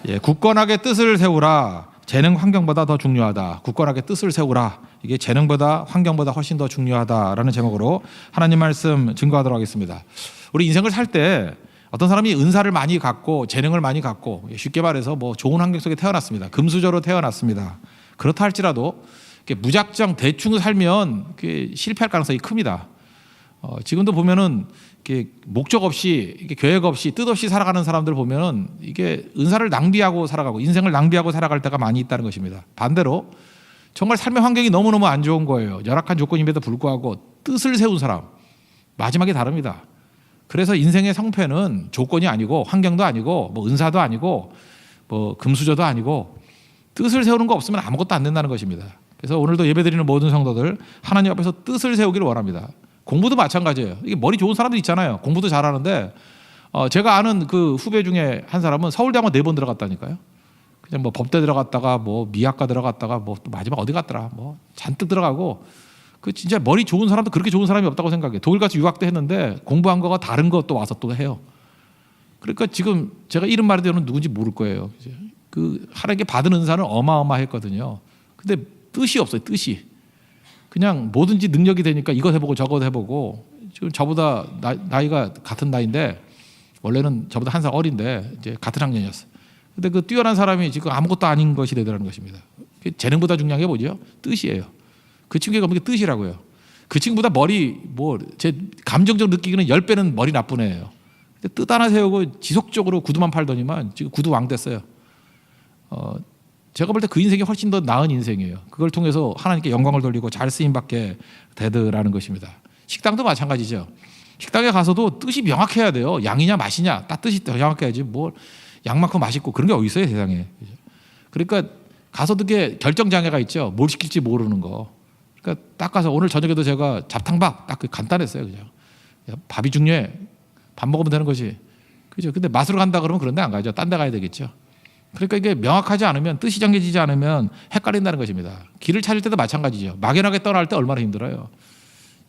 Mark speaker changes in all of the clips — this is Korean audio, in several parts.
Speaker 1: 예, 굳건하게 뜻을 세우라. 재능 환경보다 더 중요하다. 굳건하게 뜻을 세우라. 이게 재능보다 환경보다 훨씬 더 중요하다라는 제목으로 하나님 말씀 증거하도록 하겠습니다. 우리 인생을 살 때 어떤 사람이 은사를 많이 갖고 재능을 많이 갖고 쉽게 말해서 뭐 좋은 환경 속에 태어났습니다. 금수저로 태어났습니다. 그렇다 할지라도 무작정 대충 살면 실패할 가능성이 큽니다. 지금도 보면은 목적 없이 계획 없이 뜻 없이 살아가는 사람들 보면은 이게 은사를 낭비하고 살아가고 인생을 낭비하고 살아갈 때가 많이 있다는 것입니다. 반대로 정말 삶의 환경이 너무너무 안 좋은 거예요. 열악한 조건임에도 불구하고 뜻을 세운 사람 마지막에 다릅니다. 그래서 인생의 성패는 조건이 아니고 환경도 아니고 뭐 은사도 아니고 뭐 금수저도 아니고 뜻을 세우는 거 없으면 아무것도 안 된다는 것입니다. 그래서 오늘도 예배드리는 모든 성도들 하나님 앞에서 뜻을 세우기를 원합니다. 공부도 마찬가지예요. 이게 머리 좋은 사람들 있잖아요. 공부도 잘하는데 제가 아는 그 후배 중에 한 사람은 서울대학원 4번 들어갔다니까요. 그냥 뭐 법대 들어갔다가 뭐 미학과 들어갔다가 뭐 또 마지막 어디 갔더라 뭐 잔뜩 들어가고 그 진짜 머리 좋은 사람도 그렇게 좋은 사람이 없다고 생각해요. 독일 가서 유학도 했는데 공부한 거가 다른 것도 와서 또 해요. 그러니까 지금 제가 이름 말해도 누군지 모를 거예요. 그 하나님께 받은 은사는 어마어마했거든요. 근데 뜻이 없어요. 뜻이. 그냥 뭐든지 능력이 되니까 이거 해보고 저거 해보고 지금 저보다 나이가 같은 나이인데 원래는 저보다 한 살 어린데 이제 같은 학년이었어요. 근데 그 뛰어난 사람이 지금 아무것도 아닌 것이 되더라는 것입니다. 재능보다 중요한 게 뭐죠? 뜻이에요. 그 친구가 그게 뜻이라고요. 그 친구보다 머리 제 감정적 느끼기는 10배는 머리 나쁜 애예요. 근데 뜻 하나 세우고 지속적으로 구두만 팔더니만 지금 구두 왕 됐어요. 제가 볼 때 그 인생이 훨씬 더 나은 인생이에요. 그걸 통해서 하나님께 영광을 돌리고 잘 쓰임받게 되더라는 것입니다. 식당도 마찬가지죠. 식당에 가서도 뜻이 명확해야 돼요. 양이냐 맛이냐 딱 뜻이 명확해야지 뭐 양만큼 맛있고 그런 게 어디 있어요 세상에. 그러니까 가서도 게 결정장애가 있죠. 뭘 시킬지 모르는 거. 그러니까 딱 가서 오늘 저녁에도 제가 잡탕밥 딱 간단했어요. 그냥 밥이 중요해. 밥 먹으면 되는 거지. 그죠? 근데 맛으로 간다 그러면 그런 데 안 가죠. 딴 데 가야 되겠죠. 그러니까 이게 명확하지 않으면 뜻이 정해지지 않으면 헷갈린다는 것입니다. 길을 찾을 때도 마찬가지죠. 막연하게 떠날 때 얼마나 힘들어요.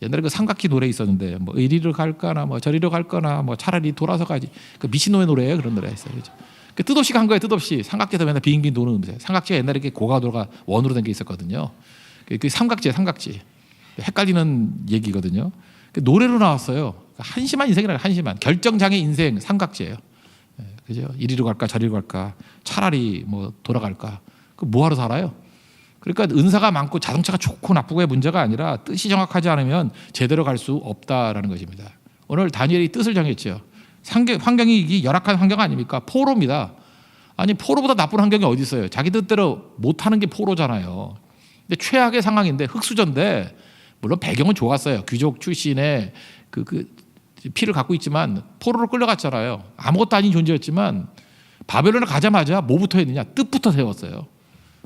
Speaker 1: 옛날에 그 삼각기 노래 있었는데 뭐 이리로 갈까나 뭐 저리로 갈거나 뭐 차라리 돌아서 가지. 그 미친놈의 노래예요. 그런 노래 있어요. 그죠? 그 뜻없이 간 거예요. 뜻없이 삼각지에서 맨날 빙빙 도는 음색. 삼각지가 옛날에 이렇게 고가도로가 원으로 된 게 있었거든요. 그 삼각지에 삼각지. 헷갈리는 얘기거든요. 그 노래로 나왔어요. 한심한 인생이라 한심한 결정장애 인생 삼각지예요. 그죠? 이리로 갈까 저리로 갈까 차라리 뭐 돌아갈까 그 뭐하러 살아요? 그러니까 은사가 많고 자동차가 좋고 나쁘고의 문제가 아니라 뜻이 정확하지 않으면 제대로 갈 수 없다라는 것입니다. 오늘 다니엘이 뜻을 정했죠. 환경이 열악한 환경 아닙니까? 포로입니다. 아니 포로보다 나쁜 환경이 어디 있어요? 자기 뜻대로 못하는 게 포로잖아요. 근데 최악의 상황인데 흙수저인데 물론 배경은 좋았어요. 귀족 출신의 그 피를 갖고 있지만 포로로 끌려갔잖아요. 아무것도 아닌 존재였지만 바벨론에 가자마자 뭐부터 했느냐? 뜻부터 세웠어요.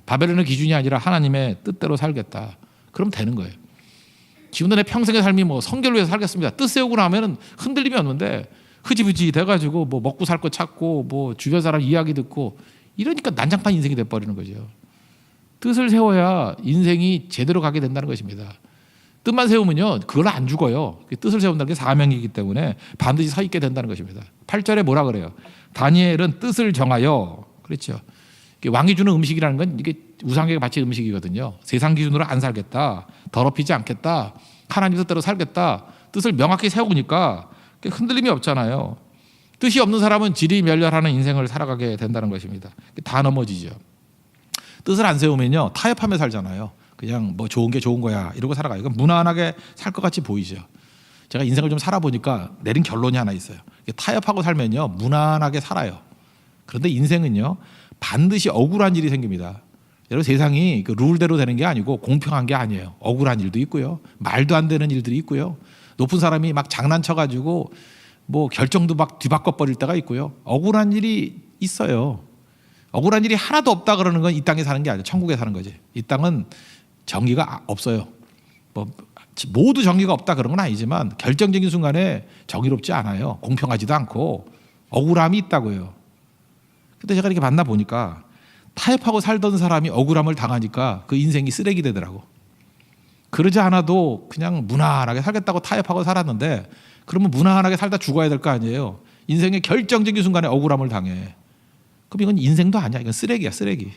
Speaker 1: 바벨론의 기준이 아니라 하나님의 뜻대로 살겠다. 그럼 되는 거예요. 지금도 내 평생의 삶이 뭐 성결로 해서 살겠습니다. 뜻 세우고 나면은 흔들림이 없는데 흐지부지 돼가지고 뭐 먹고 살 거 찾고 뭐 주변 사람 이야기 듣고 이러니까 난장판 인생이 돼버리는 거죠. 뜻을 세워야 인생이 제대로 가게 된다는 것입니다. 뜻만 세우면요 그걸 안 죽어요. 뜻을 세운다는 게 사명이기 때문에 반드시 서 있게 된다는 것입니다. 8절에 뭐라 그래요? 다니엘은 뜻을 정하여 그렇죠. 왕이 주는 음식이라는 건 이게 우상에게 바친 음식이거든요. 세상 기준으로 안 살겠다. 더럽히지 않겠다. 하나님 뜻대로 살겠다. 뜻을 명확히 세우니까 흔들림이 없잖아요. 뜻이 없는 사람은 지리멸렬하는 인생을 살아가게 된다는 것입니다. 다 넘어지죠. 뜻을 안 세우면요 타협하며 살잖아요. 그냥 뭐 좋은 게 좋은 거야 이러고 살아가요. 그러니까 무난하게 살 것 같이 보이죠. 제가 인생을 좀 살아보니까 내린 결론이 하나 있어요. 타협하고 살면요 무난하게 살아요. 그런데 인생은요 반드시 억울한 일이 생깁니다. 여러분 세상이 그 룰대로 되는 게 아니고 공평한 게 아니에요. 억울한 일도 있고요. 말도 안 되는 일들이 있고요. 높은 사람이 막 장난쳐가지고 뭐 결정도 막 뒤바꿔 버릴 때가 있고요. 억울한 일이 있어요. 억울한 일이 하나도 없다 그러는 건 이 땅에 사는 게 아니에요. 천국에 사는 거지. 이 땅은 정의가 없어요. 뭐 모두 정의가 없다 그런 건 아니지만 결정적인 순간에 정의롭지 않아요. 공평하지도 않고 억울함이 있다고요. 근데 제가 이렇게 만나보니까 타협하고 살던 사람이 억울함을 당하니까 그 인생이 쓰레기 되더라고. 그러지 않아도 그냥 무난하게 살겠다고 타협하고 살았는데 그러면 무난하게 살다 죽어야 될 거 아니에요. 인생의 결정적인 순간에 억울함을 당해. 그럼 이건 인생도 아니야. 이건 쓰레기야, 쓰레기.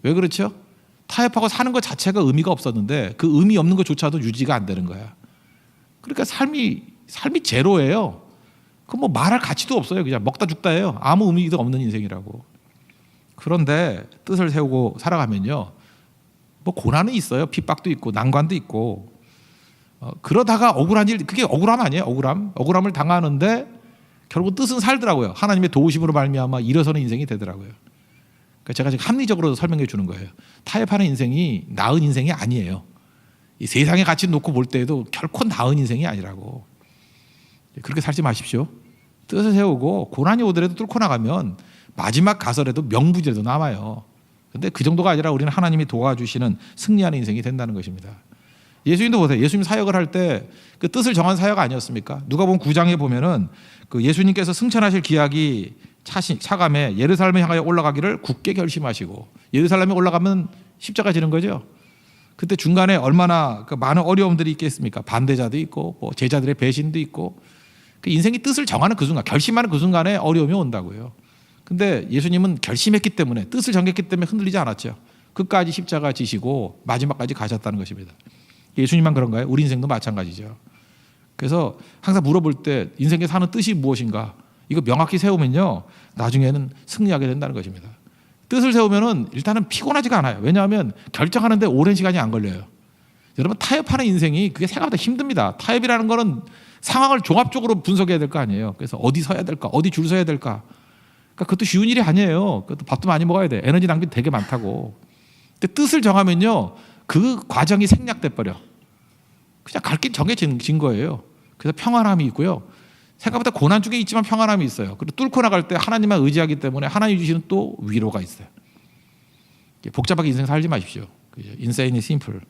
Speaker 1: 왜 그렇죠? 타협하고 사는 것 자체가 의미가 없었는데 그 의미 없는 것조차도 유지가 안 되는 거야. 그러니까 삶이 제로예요. 그 뭐 말할 가치도 없어요. 그냥 먹다 죽다예요. 아무 의미도 없는 인생이라고. 그런데 뜻을 세우고 살아가면요, 뭐 고난은 있어요. 핍박도 있고 난관도 있고. 그러다가 억울한 일, 그게 억울함 아니에요? 억울함을 당하는데 결국 뜻은 살더라고요. 하나님의 도우심으로 말미암아 일어서는 인생이 되더라고요. 그러니까 제가 지금 합리적으로 설명해 주는 거예요. 타협하는 인생이 나은 인생이 아니에요. 이 세상의 가치 놓고 볼 때에도 결코 나은 인생이 아니라고. 그렇게 살지 마십시오. 뜻을 세우고 고난이 오더라도 뚫고 나가면 마지막 가설에도 명부지라도 남아요. 근데 그 정도가 아니라 우리는 하나님이 도와주시는 승리하는 인생이 된다는 것입니다. 예수님도 보세요. 예수님 사역을 할 때 그 뜻을 정한 사역 아니었습니까? 누가복음 9장에 보면은 그 예수님께서 승천하실 기약이 차감에 예루살렘에 향하여 올라가기를 굳게 결심하시고, 예루살렘에 올라가면 십자가 지는 거죠. 그때 중간에 얼마나 그 많은 어려움들이 있겠습니까? 반대자도 있고 뭐 제자들의 배신도 있고, 그 인생이 뜻을 정하는 그 순간, 결심하는 그 순간에 어려움이 온다고요. 근데 예수님은 결심했기 때문에, 뜻을 정했기 때문에 흔들리지 않았죠. 끝까지 십자가 지시고 마지막까지 가셨다는 것입니다. 예수님만 그런가요? 우리 인생도 마찬가지죠. 그래서 항상 물어볼 때 인생에 사는 뜻이 무엇인가, 이거 명확히 세우면요, 나중에는 승리하게 된다는 것입니다. 뜻을 세우면은 일단은 피곤하지가 않아요. 왜냐하면 결정하는데 오랜 시간이 안 걸려요. 여러분, 타협하는 인생이 그게 생각보다 힘듭니다. 타협이라는 거는 상황을 종합적으로 분석해야 될 거 아니에요. 그래서 어디 서야 될까, 어디 줄 서야 될까. 그러니까 그것도 쉬운 일이 아니에요. 그것도 밥도 많이 먹어야 돼. 에너지 낭비 되게 많다고. 근데 뜻을 정하면요, 그 과정이 생략돼 버려. 그냥 갈 길 정해진 거예요. 그래서 평안함이 있고요. 생각보다 고난 중에 있지만 평안함이 있어요. 그리고 뚫고 나갈 때 하나님만 의지하기 때문에 하나님 주시는 또 위로가 있어요. 복잡하게 인생 살지 마십시오. 인생이 심플.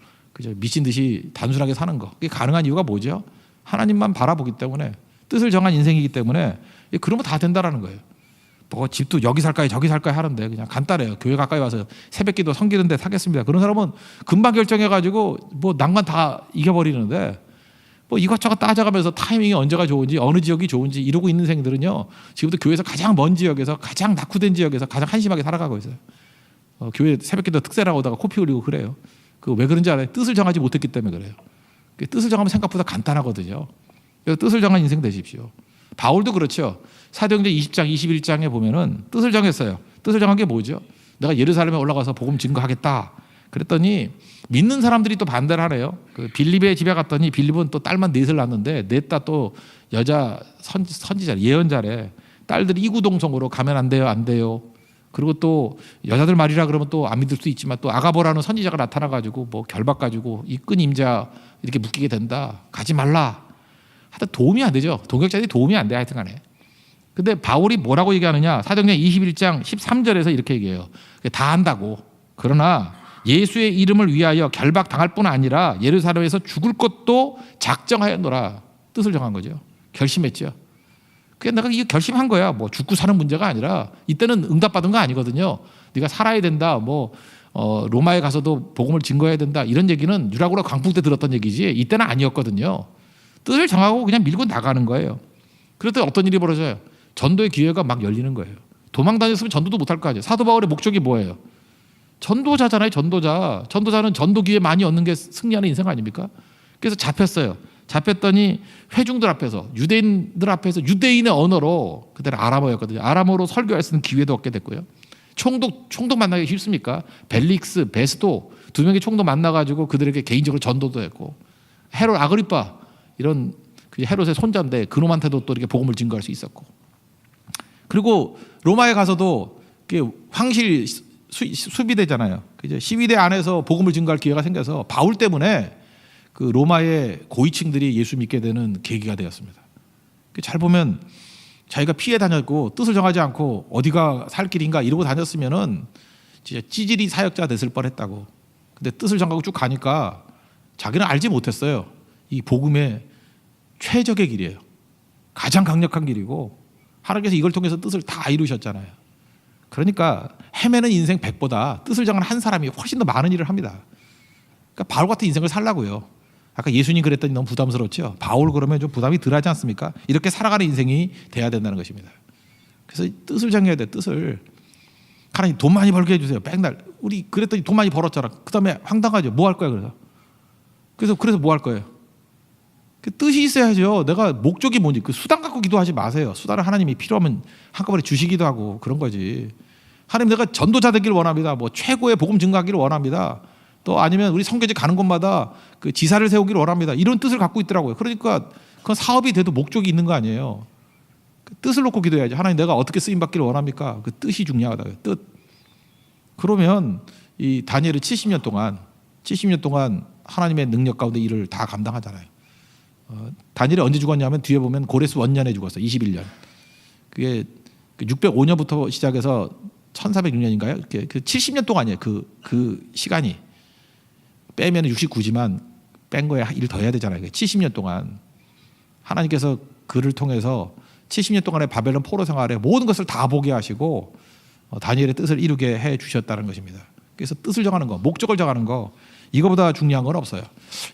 Speaker 1: 미친 듯이 단순하게 사는 거. 그게 가능한 이유가 뭐죠? 하나님만 바라보기 때문에, 뜻을 정한 인생이기 때문에 그러면 다 된다라는 거예요. 뭐 집도 여기 살까요 저기 살까요 하는데 그냥 간단해요. 교회 가까이 와서 새벽기도 섬기는데 사겠습니다. 그런 사람은 금방 결정해가지고 뭐 난관 다 이겨버리는데, 뭐 이것저것 따져가면서 타이밍이 언제가 좋은지, 어느 지역이 좋은지 이러고 있는 생들은요, 지금도 교회에서 가장 먼 지역에서, 가장 낙후된 지역에서 가장 한심하게 살아가고 있어요. 교회 새벽기도 특세라고 하다가 코피 흘리고 그래요. 그 왜 그런지 알아요? 뜻을 정하지 못했기 때문에 그래요. 뜻을 정하면 생각보다 간단하거든요. 그래서 뜻을 정한 인생 되십시오. 바울도 그렇죠. 사도행전 20장, 21장에 보면은 뜻을 정했어요. 뜻을 정한 게 뭐죠? 내가 예루살렘에 올라가서 복음 증거하겠다. 그랬더니 믿는 사람들이 또 반대를 하네요. 그 빌립의 집에 갔더니 빌립은 또 딸만 넷을 낳았는데 넷 다 또 여자 선지자, 예언자래. 딸들이 이구동성으로 가면 안 돼요, 안 돼요. 그리고 또 여자들 말이라 그러면 또 안 믿을 수 있지만 또 아가보라는 선지자가 나타나가지고 뭐 결박 가지고 이 끈 임자 이렇게 묶이게 된다. 가지 말라. 하여튼 도움이 안 되죠. 동역자들이 도움이 안 돼, 하여튼 간에. 근데 바울이 뭐라고 얘기하느냐? 사도행전 21장 13절에서 이렇게 얘기해요. 다 한다고. 그러나 예수의 이름을 위하여 결박당할 뿐 아니라 예루살렘에서 죽을 것도 작정하였노라. 뜻을 정한 거죠. 결심했죠. 그게 내가 이게 결심한 거야. 뭐 죽고 사는 문제가 아니라, 이때는 응답받은 거 아니거든요. 네가 살아야 된다. 뭐 로마에 가서도 복음을 증거해야 된다. 이런 얘기는 유라굴라 광풍 때 들었던 얘기지 이때는 아니었거든요. 뜻을 정하고 그냥 밀고 나가는 거예요. 그랬더니 어떤 일이 벌어져요? 전도의 기회가 막 열리는 거예요. 도망 다녔으면 전도도 못할 거 아니에요. 사도 바울의 목적이 뭐예요? 전도자잖아요. 전도자. 전도자는 전도 기회 많이 얻는 게 승리하는 인생 아닙니까? 그래서 잡혔어요. 잡혔더니 회중들 앞에서, 유대인들 앞에서 유대인의 언어로, 그때는 아람어였거든요. 아람어로 설교할 수 있는 기회도 얻게 됐고요. 총독 만나기 쉽습니까? 벨릭스, 베스도 두 명의 총독 만나가지고 그들에게 개인적으로 전도도 했고, 헤롯 아그리파 이런 헤롯의 손자인데 그놈한테도 또 이렇게 복음을 증거할 수 있었고, 그리고 로마에 가서도 황실 수비대잖아요. 시위대 안에서 복음을 증거할 기회가 생겨서 바울 때문에 그 로마의 고위층들이 예수 믿게 되는 계기가 되었습니다. 잘 보면 자기가 피해 다녔고 뜻을 정하지 않고 어디가 살 길인가 이러고 다녔으면은 진짜 찌질이 사역자 됐을 뻔했다고. 근데 뜻을 정하고 쭉 가니까 자기는 알지 못했어요. 이 복음의 최적의 길이에요. 가장 강력한 길이고 하나님께서 이걸 통해서 뜻을 다 이루셨잖아요. 그러니까 헤매는 인생 100보다 뜻을 정한 한 사람이 훨씬 더 많은 일을 합니다. 그러니까 바울 같은 인생을 살라고요. 아까 예수님 그랬더니 너무 부담스럽죠. 바울 그러면 좀 부담이 덜하지 않습니까? 이렇게 살아가는 인생이 돼야 된다는 것입니다. 그래서 뜻을 정해야 돼. 뜻을. 하나님 돈 많이 벌게 해주세요. 맨날 우리 그랬더니 돈 많이 벌었잖아. 그 다음에 황당하죠. 뭐 할 거야 그래서 뭐 할 거예요? 그 뜻이 있어야죠. 내가 목적이 뭔지 그 수단 갖고 기도하지 마세요. 수단을 하나님이 필요하면 한꺼번에 주시기도 하고 그런 거지. 하나님 내가 전도자 되기를 원합니다. 뭐 최고의 복음 증가하기를 원합니다. 또 아니면 우리 선교지 가는 곳마다 그 지사를 세우기를 원합니다. 이런 뜻을 갖고 있더라고요. 그러니까 그건 사업이 돼도 목적이 있는 거 아니에요. 그 뜻을 놓고 기도해야지. 하나님 내가 어떻게 쓰임 받기를 원합니까? 그 뜻이 중요하다고요. 뜻. 그러면 이 다니엘이 70년 동안 하나님의 능력 가운데 일을 다 감당하잖아요. 다니엘이 언제 죽었냐면 뒤에 보면 고레스 원년에 죽었어요. 21년. 그게 605년부터 시작해서 1406년인가요? 그 70년 동안이에요. 그 시간이 빼면 69지만 뺀 거에 일 더 해야 되잖아요. 70년 동안 하나님께서 그를 통해서 70년 동안의 바벨론 포로 생활에 모든 것을 다 보게 하시고 다니엘의 뜻을 이루게 해 주셨다는 것입니다. 그래서 뜻을 정하는 거, 목적을 정하는 거 이거보다 중요한 건 없어요.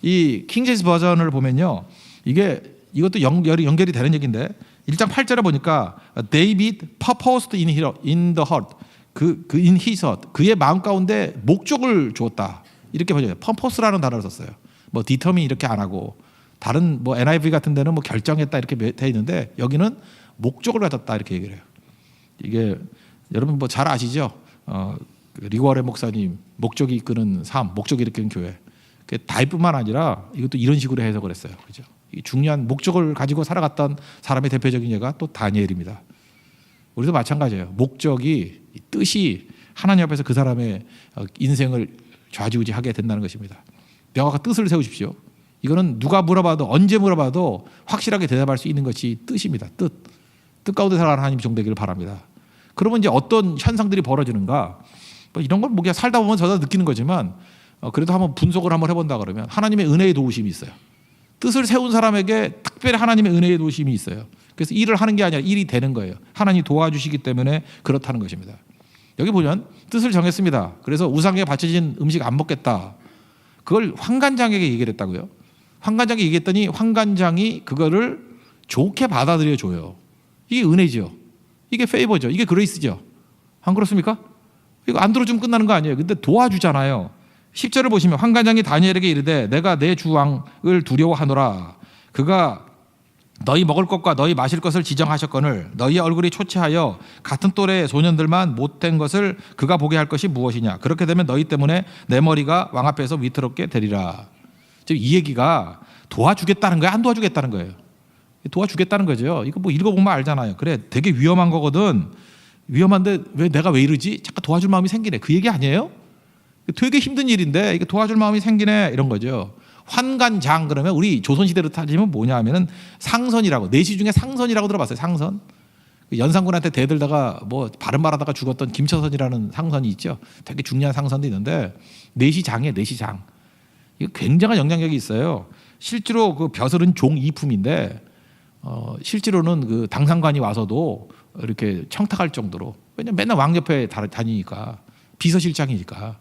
Speaker 1: 이 킹제임스 버전을 보면요, 이것도 연결이 되는 얘기인데 1장 8절에 보니까 David purposed in the heart, in his heart, 그의 마음 가운데 목적을 주었다 이렇게 번역해요. purpose라는 단어를 썼어요. 뭐 determine 이렇게 안 하고 다른 뭐 NIV 같은 데는 뭐 결정했다 이렇게 돼 있는데 여기는 목적을 가졌다 이렇게 얘기를 해요. 이게 여러분 뭐 잘 아시죠? 리고아레 목사님 목적이 이끄는 삶, 목적이 이끄는 교회. 그 다윗뿐만 아니라 이것도 이런 식으로 해석을 했어요. 그죠? 이 중요한 목적을 가지고 살아갔던 사람의 대표적인 예가 또 다니엘입니다. 우리도 마찬가지예요. 목적이 뜻이 하나님 앞에서 그 사람의 인생을 좌지우지하게 된다는 것입니다. 명확한 뜻을 세우십시오. 이거는 누가 물어봐도 언제 물어봐도 확실하게 대답할 수 있는 것이 뜻입니다. 뜻 가운데 살아가는 하나님 종되기를 바랍니다. 그러면 이제 어떤 현상들이 벌어지는가? 뭐 이런 건 뭐 그냥 살다 보면 저도 느끼는 거지만 그래도 한번 분석을 한번 해본다 그러면 하나님의 은혜의 도우심이 있어요. 뜻을 세운 사람에게 특별히 하나님의 은혜의 도우심이 있어요. 그래서 일을 하는 게 아니라 일이 되는 거예요. 하나님이 도와주시기 때문에 그렇다는 것입니다. 여기 보면 뜻을 정했습니다. 그래서 우상에 바쳐진 음식 안 먹겠다. 그걸 환관장에게 얘기를 했다고요. 환관장에게 얘기했더니 환관장이 그거를 좋게 받아들여 줘요. 이게 은혜죠. 이게 페이버죠. 이게 그레이스죠. 안 그렇습니까? 이거 안 들어주면 끝나는 거 아니에요. 근데 도와주잖아요. 10절을 보시면 환관장이 다니엘에게 이르되 내가 내 주 왕을 두려워하노라. 그가 너희 먹을 것과 너희 마실 것을 지정하셨거늘 너희의 얼굴이 초췌하여 같은 또래의 소년들만 못된 것을 그가 보게 할 것이 무엇이냐. 그렇게 되면 너희 때문에 내 머리가 왕 앞에서 위태롭게 되리라. 지금 이 얘기가 도와주겠다는 거예요? 안 도와주겠다는 거예요? 도와주겠다는 거죠. 이거 뭐 읽어보면 알잖아요. 그래, 되게 위험한 거거든. 위험한데 내가 왜 이러지? 잠깐 도와줄 마음이 생기네. 그 얘기 아니에요? 되게 힘든 일인데 이게 도와줄 마음이 생기네 이런 거죠. 환관장 그러면 우리 조선시대로 따지면 뭐냐 하면은 상선이라고, 내시 중에 상선이라고 들어봤어요. 상선. 연산군한테 대들다가 뭐 바른 말하다가 죽었던 김처선이라는 상선이 있죠. 되게 중요한 상선도 있는데 내시장이에요. 내시장. 이거 굉장한 영향력이 있어요. 실제로 그 벼슬은 종이품인데 실제로는 그 당상관이 와서도 이렇게 청탁할 정도로, 왜냐면 맨날 왕 옆에 다니니까 비서실장이니까.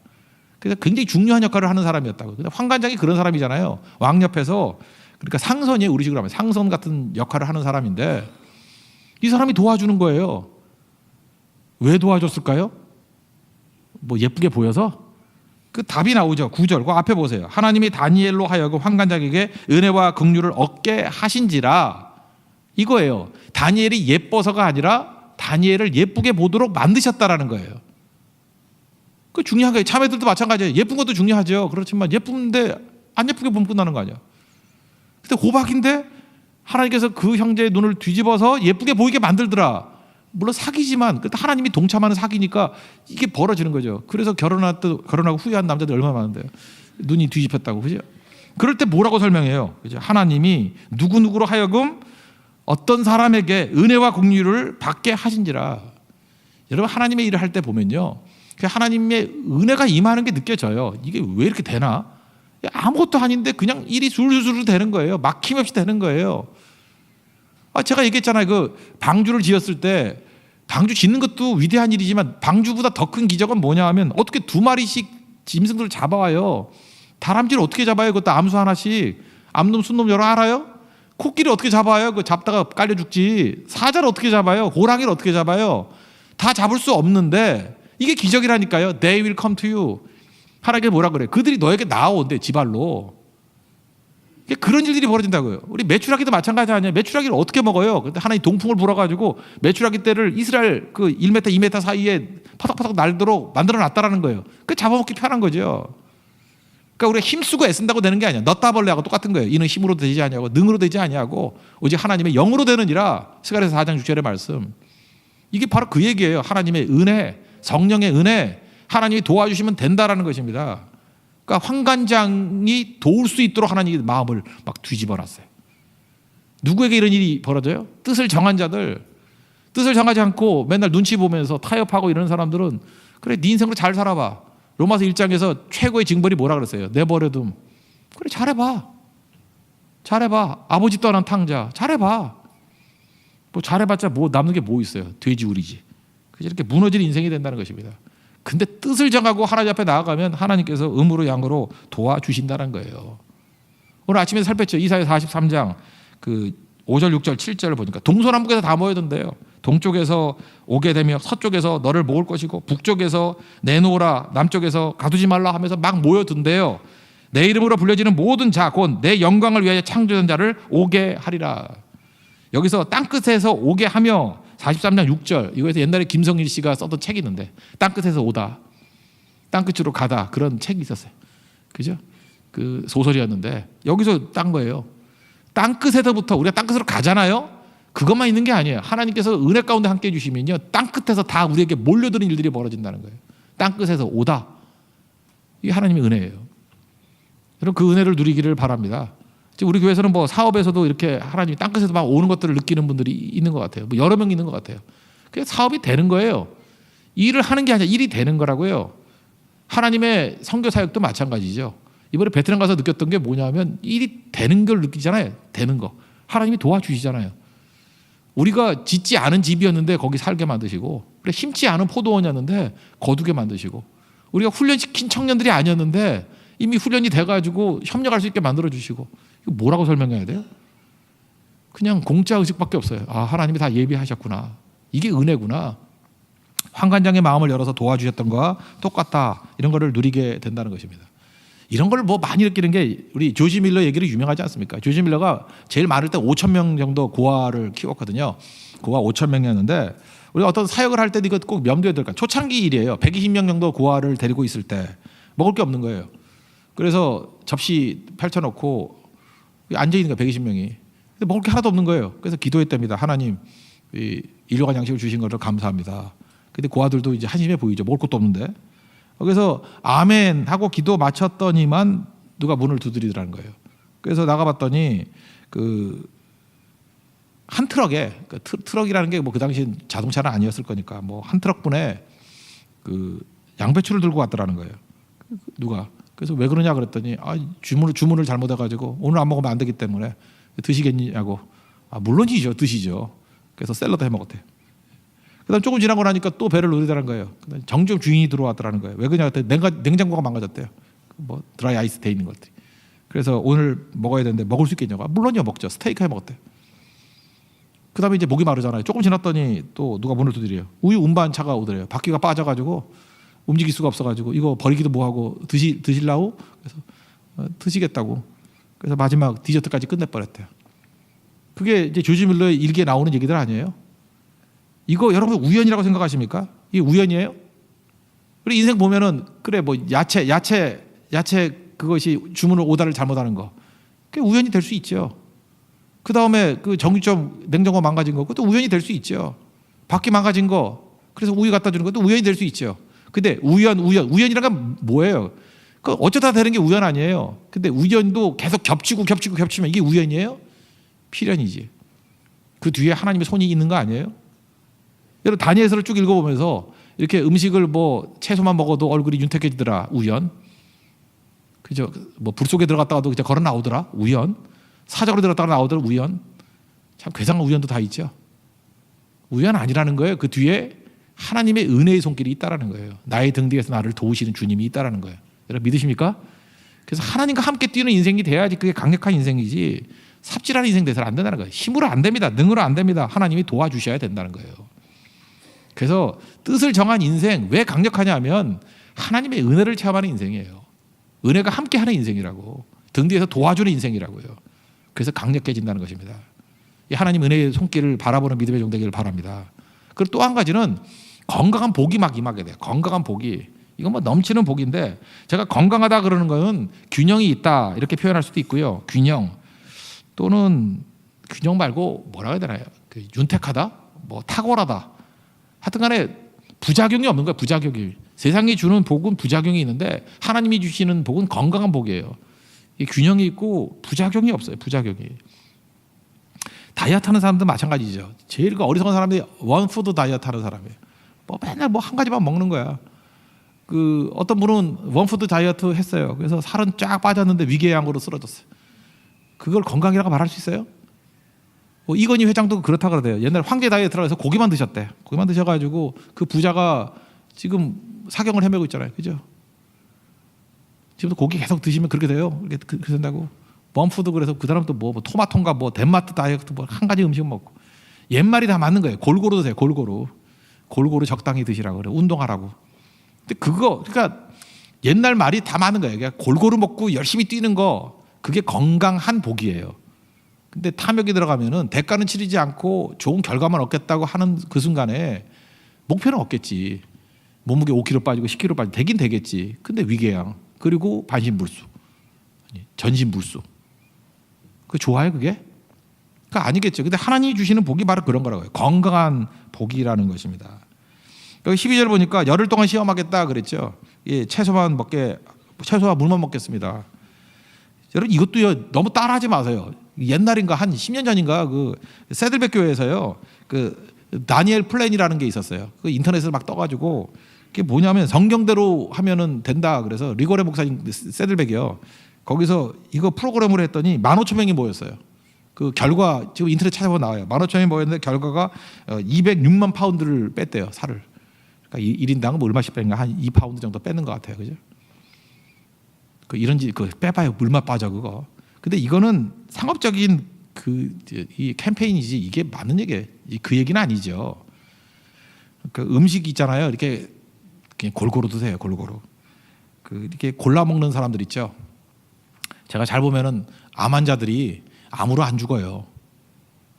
Speaker 1: 그래서 굉장히 중요한 역할을 하는 사람이었다고. 근데 환관장이 그런 사람이잖아요. 왕 옆에서, 그러니까 상선이에요. 우리 식으로 하면 상선 같은 역할을 하는 사람인데 이 사람이 도와주는 거예요. 왜 도와줬을까요? 뭐 예쁘게 보여서? 그 답이 나오죠. 9절. 그 앞에 보세요. 하나님이 다니엘로 하여금 환관장에게 은혜와 긍휼을 얻게 하신지라. 이거예요. 다니엘이 예뻐서가 아니라 다니엘을 예쁘게 보도록 만드셨다라는 거예요. 그 중요한 거예요. 자매들도 마찬가지예요. 예쁜 것도 중요하죠. 그렇지만 예쁜데 안 예쁘게 보면 끝나는 거 아니야. 근데 호박인데 하나님께서 그 형제의 눈을 뒤집어서 예쁘게 보이게 만들더라. 물론 사기지만 하나님이 동참하는 사기니까 이게 벌어지는 거죠. 그래서 결혼하고 후회한 남자들 얼마나 많은데요. 눈이 뒤집혔다고, 그죠? 그럴 때 뭐라고 설명해요? 그죠? 하나님이 누구누구로 하여금 어떤 사람에게 은혜와 긍휼을 받게 하신지라. 여러분 하나님의 일을 할 때 보면요, 하나님의 은혜가 임하는 게 느껴져요. 이게 왜 이렇게 되나? 아무것도 아닌데 그냥 일이 술술 되는 거예요. 막힘없이 되는 거예요. 제가 얘기했잖아요. 그 방주를 지었을 때 방주 짓는 것도 위대한 일이지만 방주보다 더 큰 기적은 뭐냐 하면 어떻게 2마리씩 짐승들을 잡아와요. 다람쥐를 어떻게 잡아요? 그것도 암수 하나씩. 암놈, 순놈 여러 알아요? 코끼리 어떻게 잡아요? 그 잡다가 깔려 죽지. 사자를 어떻게 잡아요? 호랑이를 어떻게 잡아요? 다 잡을 수 없는데 이게 기적이라니까요. They will come to you. 하나님께 뭐라 그래? 그들이 너에게 나아온대, 지발로. 그런 일들이 벌어진다고요. 우리 메추라기도 마찬가지 아니에요. 메추라기를 어떻게 먹어요? 근데 하나님 동풍을 불어가지고 메추라기 떼를 이스라엘 그 1m, 2m 사이에 파닥파닥 날도록 만들어 놨다라는 거예요. 그 잡아먹기 편한 거죠. 그러니까 우리가 힘쓰고 애쓴다고 되는 게 아니야. 넣다 벌레하고 똑같은 거예요. 이는 힘으로 되지 아니하고 능으로 되지 아니하고 오직 하나님의 영으로 되느니라. 스가랴서 4장 6절의 말씀. 이게 바로 그 얘기예요. 하나님의 은혜, 성령의 은혜, 하나님이 도와주시면 된다라는 것입니다. 그러니까 환관장이 도울 수 있도록 하나님이 마음을 막 뒤집어 놨어요. 누구에게 이런 일이 벌어져요? 뜻을 정한 자들. 뜻을 정하지 않고 맨날 눈치 보면서 타협하고 이런 사람들은 그래, 네 인생으로 잘 살아봐. 로마서 1장에서 최고의 징벌이 뭐라 그랬어요? 내버려둠. 그래, 잘해봐. 잘해봐. 아버지 떠난 탕자. 잘해봐. 뭐 잘해봤자 뭐 남는 게 뭐 있어요? 돼지우리지. 그래서 이렇게 무너지는 인생이 된다는 것입니다. 근데 뜻을 정하고 하나님 앞에 나아가면 하나님께서 음으로 양으로 도와주신다는 거예요. 오늘 아침에 살폈죠. 이사야 43장 그 5절, 6절, 7절을 보니까 동서남북에서 다 모여든대요. 동쪽에서 오게 되며 서쪽에서 너를 모을 것이고 북쪽에서 내놓으라, 남쪽에서 가두지 말라 하면서 막 모여든대요. 내 이름으로 불려지는 모든 자, 곧 내 영광을 위하여 창조된 자를 오게 하리라. 여기서 땅끝에서 오게 하며 43장 6절, 이거에서 옛날에 김성일 씨가 썼던 책이 있는데 땅끝에서 오다, 땅끝으로 가다, 그런 책이 있었어요. 그죠? 그 소설이었는데 여기서 딴 거예요. 땅끝에서부터 우리가 땅끝으로 가잖아요. 그것만 있는 게 아니에요. 하나님께서 은혜 가운데 함께 해주시면요, 땅끝에서 다 우리에게 몰려드는 일들이 벌어진다는 거예요. 땅끝에서 오다, 이게 하나님의 은혜예요. 여러분, 그 은혜를 누리기를 바랍니다. 우리 교회에서는 뭐 사업에서도 이렇게 하나님이 땅끝에서 막 오는 것들을 느끼는 분들이 있는 것 같아요. 뭐 여러 명 있는 것 같아요. 그게 사업이 되는 거예요. 일을 하는 게 아니라 일이 되는 거라고요. 하나님의 선교 사역도 마찬가지죠. 이번에 베트남 가서 느꼈던 게 뭐냐면 일이 되는 걸 느끼잖아요. 되는 거. 하나님이 도와주시잖아요. 우리가 짓지 않은 집이었는데 거기 살게 만드시고, 그래, 심지 않은 포도원이었는데 거두게 만드시고, 우리가 훈련시킨 청년들이 아니었는데 이미 훈련이 돼가지고 협력할 수 있게 만들어주시고, 이거 뭐라고 설명해야 돼요? 그냥 공짜 의식밖에 없어요. 아, 하나님이 다 예비하셨구나. 이게 은혜구나. 환관장의 마음을 열어서 도와주셨던 거와 똑같다. 이런 거를 누리게 된다는 것입니다. 이런 걸 뭐 많이 느끼는 게 우리 조지 밀러 얘기로 유명하지 않습니까? 조지 밀러가 제일 많을 때 5천 명 정도 고아를 키웠거든요. 고아 5천 명이었는데 우리가 어떤 사역을 할 때도 이거 꼭 염두에 둘까? 초창기 일이에요. 120명 정도 고아를 데리고 있을 때 먹을 게 없는 거예요. 그래서 접시 펼쳐놓고 앉아있는 거예요. 120명이. 근데 먹을 게 하나도 없는 거예요. 그래서 기도했답니다. 하나님, 일용할 양식을 주신 것을 감사합니다. 근데 고아들도 이제 한심해 보이죠. 먹을 것도 없는데. 그래서 아멘 하고 기도 마쳤더니만 누가 문을 두드리더라는 거예요. 그래서 나가봤더니 그 한 트럭에, 그 트럭이라는 게 뭐 그 당시 자동차는 아니었을 거니까 뭐 한 트럭분에 그 양배추를 들고 왔더라는 거예요. 누가. 그래서 왜 그러냐 그랬더니 주문을 잘못해가지고 오늘 안 먹으면 안 되기 때문에 드시겠냐고. 물론이죠, 드시죠. 그래서 샐러드 해 먹었대요. 그다음 조금 지나고 나니까 또 배를 누리더라는 거예요. 정점 주인이 들어왔더라는 거예요. 왜 그러냐 했더니 냉장고가 망가졌대요. 뭐 드라이 아이스 돼 있는 것들이. 그래서 오늘 먹어야 되는데 먹을 수 있겠냐고. 물론이요, 먹죠. 스테이크 해 먹었대요. 그다음에 이제 목이 마르잖아요. 조금 지났더니 또 누가 문을 두드려요. 우유 운반차가 오더래요. 바퀴가 빠져가지고 움직일 수가 없어가지고 이거 버리기도 뭐하고 드실라고? 그래서 드시겠다고. 그래서 마지막 디저트까지 끝내버렸대요. 그게 이제 조지 밀러의 일기에 나오는 얘기들 아니에요? 이거 여러분 우연이라고 생각하십니까? 이게 우연이에요? 우리 인생 보면은 그래 뭐 야채 그것이 주문을 오다를 잘못하는 거, 그게 우연이 될 수 있죠. 그 다음에 그 정육점 냉장고 망가진 거, 그것도 우연이 될 수 있죠. 바퀴 망가진 거, 그래서 우유 갖다 주는 것도 우연이 될 수 있죠. 근데 우연이란 건 뭐예요? 그 어쩌다 되는 게 우연 아니에요. 근데 우연도 계속 겹치면 이게 우연이에요? 필연이지. 그 뒤에 하나님의 손이 있는 거 아니에요? 여러분 다니엘서를 쭉 읽어보면서 이렇게 음식을 뭐 채소만 먹어도 얼굴이 윤택해지더라, 우연. 그죠? 뭐 불 속에 들어갔다가도 그냥 걸어 나오더라, 우연. 사적으로 들어갔다가 나오더라, 우연. 참 괴상한 우연도 다 있죠. 우연 아니라는 거예요. 그 뒤에 하나님의 은혜의 손길이 있다라는 거예요. 나의 등 뒤에서 나를 도우시는 주님이 있다라는 거예요. 여러분 믿으십니까? 그래서 하나님과 함께 뛰는 인생이 돼야지 그게 강력한 인생이지, 삽질하는 인생 돼서는 안 된다는 거예요. 힘으로 안 됩니다. 능으로 안 됩니다. 하나님이 도와주셔야 된다는 거예요. 그래서 뜻을 정한 인생 왜 강력하냐면 하나님의 은혜를 체험하는 인생이에요. 은혜가 함께하는 인생이라고. 등 뒤에서 도와주는 인생이라고요. 그래서 강력해진다는 것입니다. 이 하나님 은혜의 손길을 바라보는 믿음의 종 되기를 바랍니다. 그리고 또 한 가지는 건강한 복이 막 임하게 돼요. 건강한 복이. 이건 뭐 넘치는 복인데 제가 건강하다 그러는 거는 균형이 있다 이렇게 표현할 수도 있고요. 균형 또는 균형 말고 뭐라 해야 되나요? 윤택하다? 뭐 탁월하다. 하여튼 간에 부작용이 없는 거예요. 부작용이. 세상이 주는 복은 부작용이 있는데 하나님이 주시는 복은 건강한 복이에요. 이 균형이 있고 부작용이 없어요. 부작용이. 다이어트 하는 사람도 마찬가지죠. 제일 어리석은 사람들이 원푸드 다이어트 하는 사람이에요. 뭐 맨날 뭐 한 가지만 먹는 거야. 어떤 분은 원푸드 다이어트 했어요. 그래서 살은 쫙 빠졌는데 위궤양으로 쓰러졌어요. 그걸 건강이라고 말할 수 있어요? 이건희 회장도 그렇다 그러대요. 옛날 황제 다이어트라고 해서 고기만 드셨대. 고기만 드셔가지고 그 부자가 지금 사경을 헤매고 있잖아요. 그죠? 지금도 고기 계속 드시면 그렇게 돼요. 그렇게 된다고. 원푸드 그래서 그 사람 또 뭐 토마토인가 뭐 덴마트 다이어트 뭐 한 가지 음식 먹고 옛말이 다 맞는 거예요. 골고루 드세요. 골고루 적당히 드시라고 그래. 운동하라고. 근데 그러니까 옛날 말이 다 맞는 거예요. 그러니까 골고루 먹고 열심히 뛰는 거 그게 건강한 복이에요. 근데 탐욕이 들어가면은 대가는 치르지 않고 좋은 결과만 얻겠다고 하는 그 순간에 목표는 없겠지. 몸무게 5kg 빠지고 10kg 빠지고 되긴 되겠지. 근데 위궤양 그리고 반신불수, 전신불수. 그 좋아요 그게? 그러니까 아니겠죠. 근데 하나님이 주시는 복이 바로 그런 거라고요. 건강한 복이라는 것입니다. 여기 12절 보니까 열흘 동안 시험하겠다 그랬죠. 예, 채소와 물만 먹겠습니다. 여러분 이것도요 너무 따라하지 마세요. 옛날인가 한 10년 전인가 그 세들백 교회에서요 그 다니엘 플랜이라는 게 있었어요. 그 인터넷을 막 떠가지고 그게 뭐냐면 성경대로 하면은 된다. 그래서 리고레 목사님 세들백이요. 거기서 이거 프로그램을 했더니 15,000명이 모였어요. 그 결과 지금 인터넷 찾아보면 나와요. 15,000명이 모였는데 결과가 206만 파운드를 뺐대요. 살을. 그러니까 1인당 뭐 얼마씩 뺀가 한 2파운드 정도 뺐는 것 같아요. 그죠? 이런지 빼봐요. 물맛 빠져 그거. 근데 이거는 상업적인 이 캠페인이지 이게 맞는 얘기예요. 그 얘기는 아니죠. 그 음식 있잖아요. 이렇게 그냥 골고루 드세요. 골고루. 이렇게 골라 먹는 사람들 있죠. 제가 잘 보면은 암 환자들이 암으로 안 죽어요.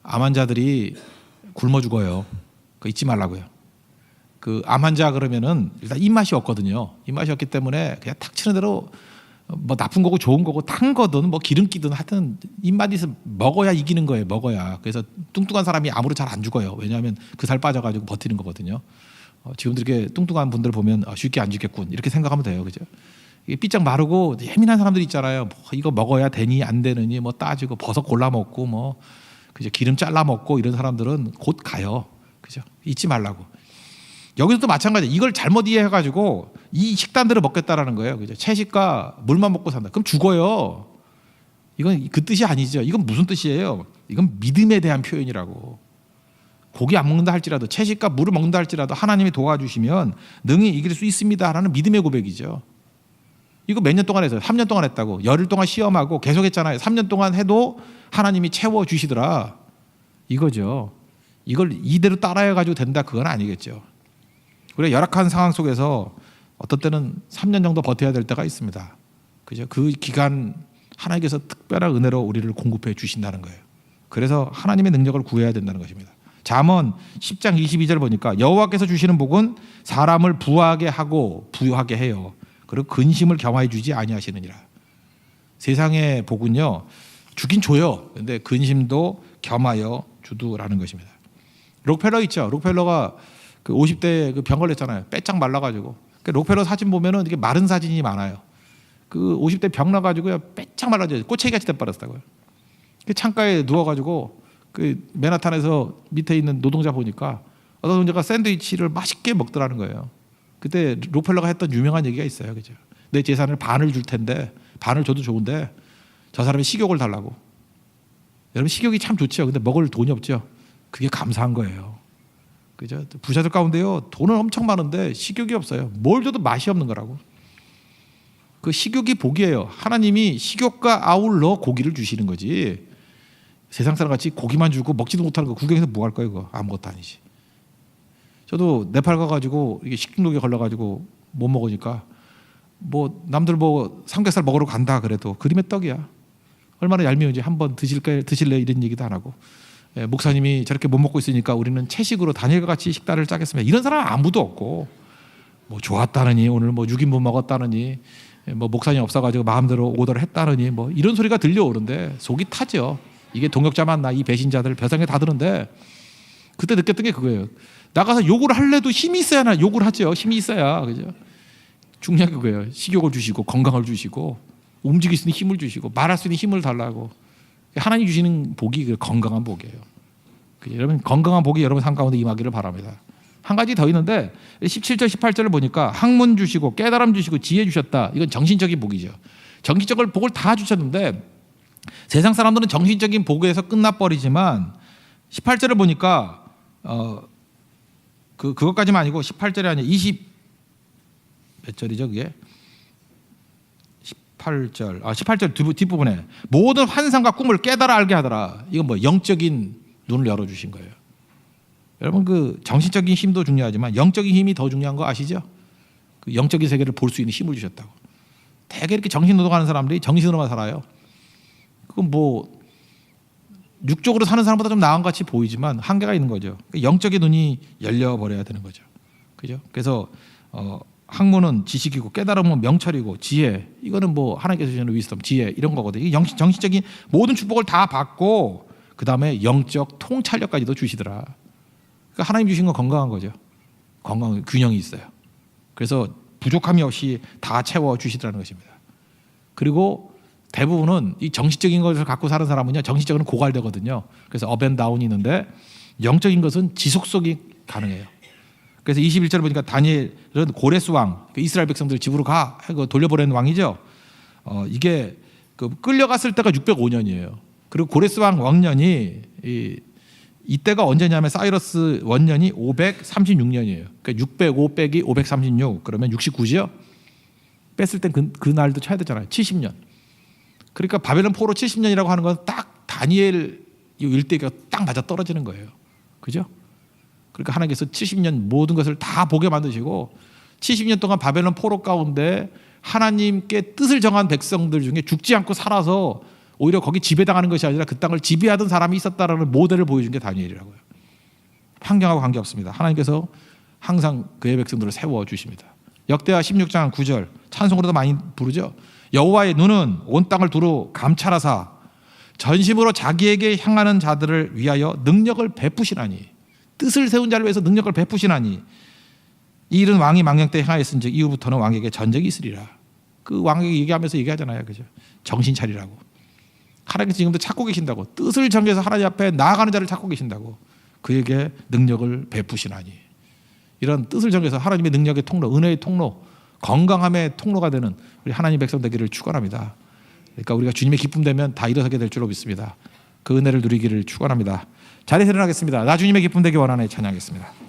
Speaker 1: 암 환자들이 굶어 죽어요. 그거 잊지 말라고요. 암 환자 그러면은 일단 입맛이 없거든요. 입맛이 없기 때문에 그냥 탁 치는 대로 뭐 나쁜 거고 좋은 거고 탄 거든 뭐 기름기든 하여튼 입맛이 있으면 먹어야 이기는 거예요. 먹어야. 그래서 뚱뚱한 사람이 암으로 잘 안 죽어요. 왜냐하면 그 살 빠져가지고 버티는 거거든요. 지금도 이렇게 뚱뚱한 분들 보면 쉽게 안 죽겠군 이렇게 생각하면 돼요. 그죠? 이게 삐쩍 마르고 예민한 사람들 있잖아요. 뭐 이거 먹어야 되니 안 되느니 뭐 따지고 버섯 골라 먹고 뭐 그죠? 기름 잘라 먹고 이런 사람들은 곧 가요. 그죠? 잊지 말라고. 여기서도 마찬가지. 이걸 잘못 이해해가지고 이 식단들을 먹겠다라는 거예요. 그죠? 채식과 물만 먹고 산다. 그럼 죽어요. 이건 그 뜻이 아니죠. 이건 무슨 뜻이에요? 이건 믿음에 대한 표현이라고. 고기 안 먹는다 할지라도 채식과 물을 먹는다 할지라도 하나님이 도와주시면 능히 이길 수 있습니다라는 믿음의 고백이죠. 이거 몇 년 동안 했어요? 3년 동안 했다고. 열흘 동안 시험하고 계속 했잖아요. 3년 동안 해도 하나님이 채워주시더라. 이거죠. 이걸 이대로 따라해가지고 된다 그건 아니겠죠. 우리가 열악한 상황 속에서 어떤 때는 3년 정도 버텨야 될 때가 있습니다. 그죠? 그 기간 하나님께서 특별한 은혜로 우리를 공급해 주신다는 거예요. 그래서 하나님의 능력을 구해야 된다는 것입니다. 잠언 10장 22절 보니까 여호와께서 주시는 복은 사람을 부하게 하고 부유하게 해요. 그리고 근심을 겸하여 주지 아니하시느니라. 세상의 복은요 주긴 줘요. 근데 근심도 겸하여 주두라는 것입니다. 록펠러 있죠. 록펠러가 50대에 병 걸렸잖아요. 빼짝 말라가지고. 록펠러 사진 보면은 이렇게 마른 사진이 많아요. 50대 병 나가지고요 빼짝 말라져 꼬챙이같이 돼버렸다고요. 창가에 누워가지고 맨하탄에서 밑에 있는 노동자 보니까 어떤 노동자가 샌드위치를 맛있게 먹더라는 거예요. 그때 록펠러가 했던 유명한 얘기가 있어요. 그죠? 내 재산을 반을 줄 텐데 반을 줘도 좋은데 저 사람이 식욕을 달라고. 여러분 식욕이 참 좋죠. 근데 먹을 돈이 없죠. 그게 감사한 거예요. 그죠? 부자들 가운데요 돈은 엄청 많은데 식욕이 없어요. 뭘 줘도 맛이 없는 거라고. 그 식욕이 복이에요. 하나님이 식욕과 아울러 고기를 주시는 거지. 세상 사람 같이 고기만 주고 먹지도 못하는 거 구경해서 뭐 할 거예요? 그거 아무것도 아니지. 저도 네팔 가가지고 이게 식중독에 걸려가지고 못 먹으니까 뭐 남들 뭐 삼겹살 먹으러 간다 그래도 그림의 떡이야. 얼마나 얄미운지 한번 드실래 이런 얘기도 안 하고. 예, 목사님이 저렇게 못 먹고 있으니까 우리는 채식으로 다니엘과 같이 식단을 짜겠습니다. 이런 사람 아무도 없고 뭐 좋았다느니 오늘 뭐 6인분 먹었다느니 뭐 목사님 없어가지고 마음대로 오더를 했다느니 뭐 이런 소리가 들려오는데 속이 타죠. 이게 동역자 만나 이 배신자들 벼상에 다 드는데 그때 느꼈던 게 그거예요. 나가서 욕을 할래도 힘이 있어야 나 욕을 하죠. 힘이 있어야 그죠. 중요한 게 그거예요. 식욕을 주시고 건강을 주시고 움직일 수 있는 힘을 주시고 말할 수 있는 힘을 달라고. 하나님 주시는 복이 건강한 복이에요. 여러분 건강한 복이 여러분 삶 가운데 임하기를 바랍니다. 한 가지 더 있는데 17절 18절을 보니까 학문 주시고 깨달음 주시고 지혜 주셨다. 이건 정신적인 복이죠. 정신적인 복을 다 주셨는데 세상 사람들은 정신적인 복에서 끝나버리지만 18절을 보니까 그것까지만 아니고 18절이 아니라 몇 절이죠 그게? 18절 뒷부분에 모든 환상과 꿈을 깨달아 알게 하더라. 이건 뭐 영적인 눈을 열어주신 거예요. 여러분 그 정신적인 힘도 중요하지만 영적인 힘이 더 중요한 거 아시죠? 그 영적인 세계를 볼 수 있는 힘을 주셨다고. 되게 이렇게 정신노동하는 사람들이 정신으로만 살아요. 그건 뭐 육적으로 사는 사람보다 좀 나은 것 같이 보이지만 한계가 있는 거죠. 영적인 눈이 열려버려야 되는 거죠. 그죠? 그래서 학문은 지식이고 깨달음은 명철이고 지혜 이거는 뭐 하나님께서 주시는 위스덤 지혜 이런 거거든요. 이게 정신적인 모든 축복을 다 받고 그 다음에 영적 통찰력까지도 주시더라. 그러니까 하나님 주신 건 건강한 거죠. 건강 균형이 있어요. 그래서 부족함이 없이 다 채워 주시더라는 것입니다. 그리고 대부분은 이 정신적인 것을 갖고 사는 사람은요 정신적으로 고갈되거든요. 그래서 업앤다운이 있는데 영적인 것은 지속성이 가능해요. 그래서 21절을 보니까 다니엘은 고레스 왕, 이스라엘 백성들 집으로 가 돌려보낸 왕이죠. 이게 끌려갔을 때가 605년이에요. 그리고 고레스 왕 왕년이 이때가 언제냐면 사이러스 원년이 536년이에요. 그러니까 605 빼기 536 그러면 69죠. 뺐을 땐 그 날도 쳐야 되잖아요. 70년. 그러니까 바벨론 포로 70년이라고 하는 건 딱 다니엘 일대기가 딱 맞아 떨어지는 거예요. 그죠? 그러니까 하나님께서 70년 모든 것을 다 보게 만드시고 70년 동안 바벨론 포로 가운데 하나님께 뜻을 정한 백성들 중에 죽지 않고 살아서 오히려 거기 지배당하는 것이 아니라 그 땅을 지배하던 사람이 있었다라는 모델을 보여준 게 다니엘이라고요. 환경하고 관계없습니다. 하나님께서 항상 그의 백성들을 세워주십니다. 역대하 16장 9절 찬송으로도 많이 부르죠. 여호와의 눈은 온 땅을 두루 감찰하사 전심으로 자기에게 향하는 자들을 위하여 능력을 베푸시나니 뜻을 세운 자를 위해서 능력을 베푸시나니 이 일은 왕이 망령 때 행하였은즉 이후부터는 왕에게 전적이 있으리라. 그 왕에게 얘기하면서 얘기하잖아요. 그죠? 정신 차리라고. 하나님께서 지금도 찾고 계신다고. 뜻을 정해서 하나님 앞에 나아가는 자를 찾고 계신다고. 그에게 능력을 베푸시나니. 이런 뜻을 정해서 하나님의 능력의 통로, 은혜의 통로, 건강함의 통로가 되는 우리 하나님 백성 되기를 축원합니다. 그러니까 우리가 주님의 기쁨 되면 다 일어서게 될 줄로 믿습니다. 그 은혜를 누리기를 축원합니다. 자리에서 일어나겠습니다. 나 주님의 기쁨 되기 원하네 찬양하겠습니다.